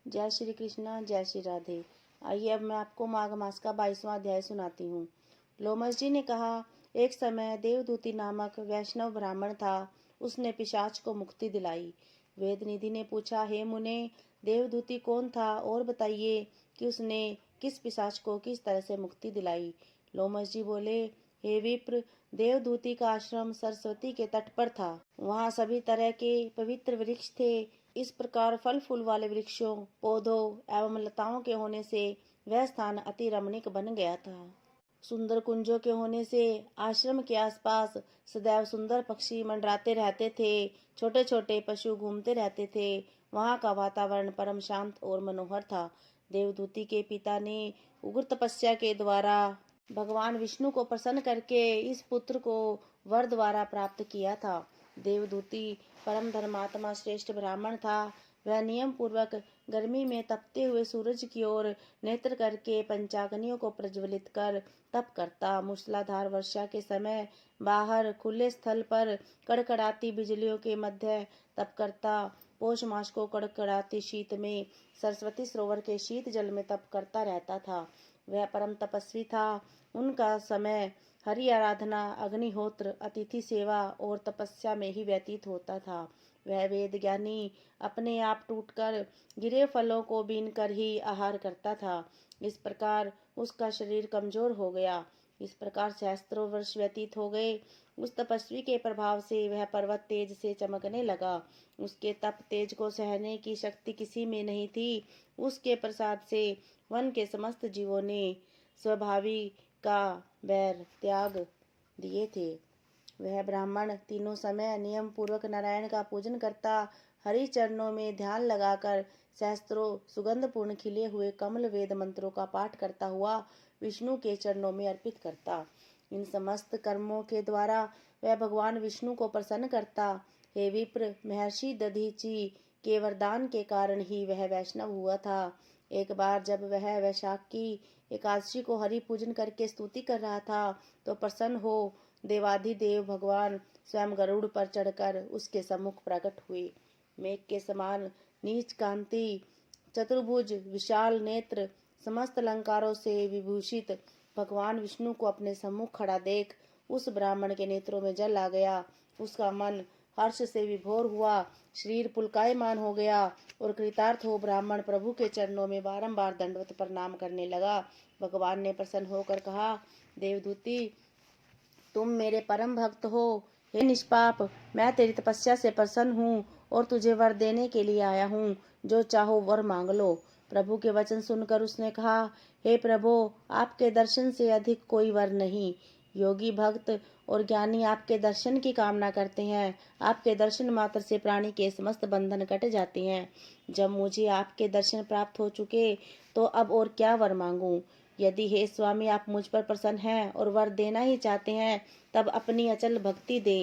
जय श्री कृष्णा, जय श्री राधे। आइए अब मैं आपको माघ मास का 22वां अध्याय सुनाती हूँ। लोमस जी ने कहा, एक समय देवदूती नामक वैष्णव ब्राह्मण था। उसने पिशाच को मुक्ति दिलाई। वेदनिधि ने पूछा, हे मुने, देवदूती कौन था और बताइए कि उसने किस पिशाच को किस तरह से मुक्ति दिलाई। लोमस जी बोले, हे विप्र, देवदूती का आश्रम सरस्वती के तट पर था। वहाँ सभी तरह के पवित्र वृक्ष थे। इस प्रकार फल फूल वाले वृक्षों, पौधों एवं लताओं के होने से वह स्थान अति रमणीक बन गया था। सुंदर कुंजों के होने से आश्रम के आसपास सदैव सुंदर पक्षी मंडराते रहते थे। छोटे छोटे पशु घूमते रहते थे। वहाँ का वातावरण परम शांत और मनोहर था। देवदूती के पिता ने उग्र तपस्या के द्वारा भगवान विष्णु को प्रसन्न करके इस पुत्र को वर द्वारा प्राप्त किया था। देवदूती परम धर्मात्मा श्रेष्ठ ब्राह्मण था। वह नियम पूर्वक गर्मी में तपते हुए सूरज की ओर नेत्र करके पंचाग्नियों को प्रज्वलित कर तप करता। मूसलाधार वर्षा के समय बाहर खुले स्थल पर कड़कड़ाती बिजलियों के मध्य तप करता। पौष मास को कड़कड़ाती शीत में सरस्वती सरोवर के शीत जल में तप करता रहता था। वह परम तपस्वी था। उनका समय हरि आराधना, अग्निहोत्र, अतिथि सेवा और तपस्या में ही व्यतीत होता था। वह वेद ज्ञानी अपने आप टूटकर गिरे फलों को बीन कर ही आहार करता था। इस प्रकार उसका शरीर कमजोर हो गया। इस प्रकार सहस्त्रों वर्ष व्यतीत हो गए। उस तपस्वी के प्रभाव से वह पर्वत तेज से चमकने लगा। उसके तप तेज को सहने की शक्ति किसी में नहीं थी। उसके प्रसाद से वन के समस्त जीवों ने स्वभावी का बैर त्याग दिए थे। वह ब्राह्मण तीनों समय नियम पूर्वक नारायण का पूजन करता। हरि चरणों में ध्यान लगाकर सहस्त्रों सुगंधपूर्ण खिले हुए कमल वेद मंत्रों का पाठ करता हुआ विष्णु के चरणों में अर्पित करता। इन समस्त कर्मों के द्वारा वह भगवान विष्णु को प्रसन्न करता। हे विप्र, महर्षि दधीचि के वरदान के कारण ही वह वैष्णव हुआ था। एक बार जब वह वैशाख की एकादशी को हरि पूजन करके स्तुति कर रहा था तो प्रसन्न हो देवाधिदेव भगवान स्वयं गरुड़ पर चढ़कर उसके सम्मुख प्रकट हुए। मेघ के समान नीच कांति, चतुर्भुज, विशाल नेत्र, समस्त अलंकारों से विभूषित भगवान विष्णु को अपने सम्मुख खड़ा देख उस ब्राह्मण के नेत्रों में जल आ गया। उसका मन हर्ष से विभोर हुआ। शरीर पुलकायमान हो गया और कृतार्थ हो ब्राह्मण प्रभु के चरणों में बारंबार दंडवत प्रणाम करने लगा। भगवान ने प्रसन्न होकर कहा, देवदूती, तुम मेरे परम भक्त हो। हे निष्पाप, मैं तेरी तपस्या से प्रसन्न हूँ और तुझे वर देने के लिए आया हूँ। जो चाहो वर मांग लो। प्रभु के वचन सुनकर उसने कहा, हे प्रभु, आपके दर्शन से अधिक कोई वर नहीं। योगी भक्त और ज्ञानी आपके दर्शन की कामना करते हैं। आपके दर्शन मात्र से प्राणी के समस्त बंधन कट जाते हैं। जब मुझे आपके दर्शन प्राप्त हो चुके तो अब और क्या वर मांगूं। यदि हे स्वामी आप मुझ पर प्रसन्न हैं और वर देना ही चाहते हैं तब अपनी अचल भक्ति दे।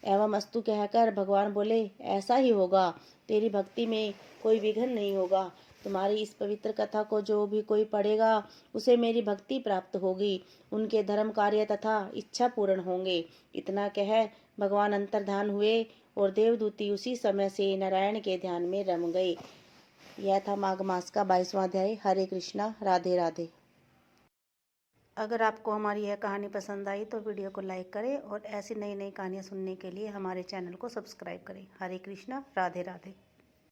एवं अस्तु कहकर भगवान बोले, ऐसा ही होगा। तेरी भक्ति में कोई विघ्न नहीं होगा। तुम्हारी इस पवित्र कथा को जो भी कोई पढ़ेगा उसे मेरी भक्ति प्राप्त होगी। उनके धर्म कार्य तथा इच्छा पूर्ण होंगे। इतना कह भगवान अंतर्धान हुए और देवदूती उसी समय से नारायण के ध्यान में रम गए। यह था माघ मास का 22वां अध्याय। हरे कृष्णा, राधे राधे। अगर आपको हमारी यह कहानी पसंद आई तो वीडियो को लाइक करें और ऐसी नई नई कहानियाँ सुनने के लिए हमारे चैनल को सब्सक्राइब करें। हरे कृष्णा, राधे राधे।